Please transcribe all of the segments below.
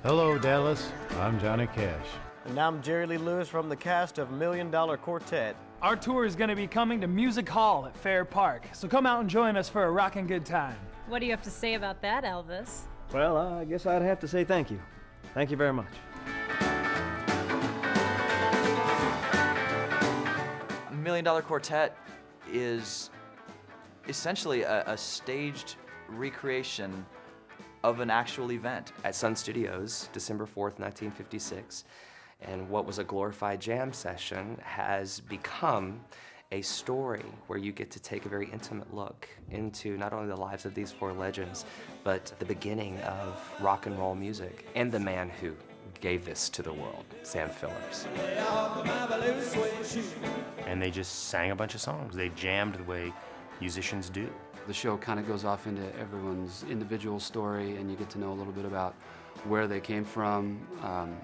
Hello, Dallas. I'm Johnny Cash. And I'm Jerry Lee Lewis from the cast of $1 Million Quartet. Our tour is going to be coming to Music Hall at Fair Park, so come out and join us for a rockin' good time. What do you have to say about that, Elvis? Well, I guess I'd have to say thank you. Thank you very much. $1 Million Quartet is essentially a staged recreation of an actual event. At Sun Studios, December 4th, 1956, and what was a glorified jam session has become a story where you get to take a very intimate look into not only the lives of these four legends, but the beginning of rock and roll music and the man who gave this to the world, Sam Phillips. And they just sang a bunch of songs. They jammed the way musicians do. The show kind of goes off into everyone's individual story, and you get to know a little bit about where they came from,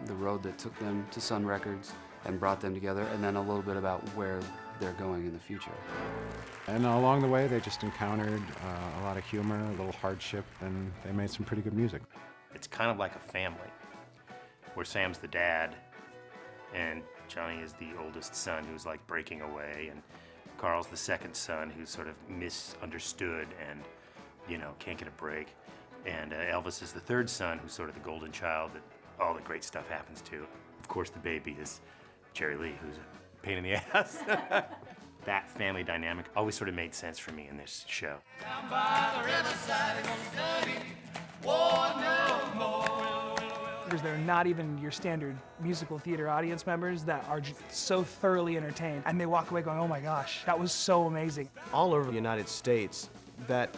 the road that took them to Sun Records and brought them together, and then a little bit about where they're going in the future. And along the way, they just encountered a lot of humor, a little hardship, and they made some pretty good music. It's kind of like a family, where Sam's the dad, and Johnny is the oldest son who's like breaking away, and Carl's the second son who's sort of misunderstood and, you know, can't get a break. And Elvis is the third son who's sort of the golden child that all the great stuff happens to. Of course, the baby is Jerry Lee, who's a pain in the ass. That family dynamic always sort of made sense for me in this show. Down by the riverside, gonna study war no more. Because they're not even your standard musical theater audience members that are just so thoroughly entertained, and they walk away going, oh my gosh, that was so amazing. All over the United States, that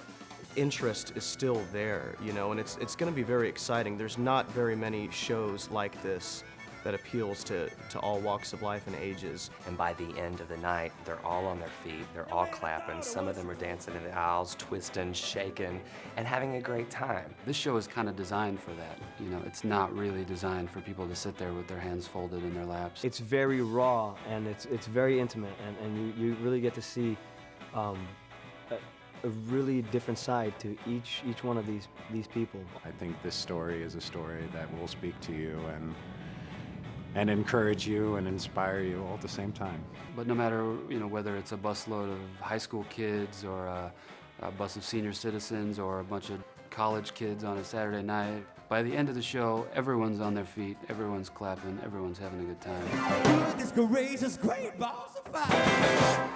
interest is still there, you know, and it's going to be very exciting. There's not very many shows like this that appeals to all walks of life and ages. And by the end of the night, they're all on their feet, they're all clapping, some of them are dancing in the aisles, twisting, shaking, and having a great time. This show is kind of designed for that. You know, it's not really designed for people to sit there with their hands folded in their laps. It's very raw, and it's very intimate, and you really get to see a really different side to each one of these people. I think this story is a story that will speak to you and encourage you and inspire you all at the same time. But no matter, you know, whether it's a busload of high school kids or a bus of senior citizens or a bunch of college kids on a Saturday night, by the end of the show, everyone's on their feet, everyone's clapping, everyone's having a good time. This courageous great balls of fire.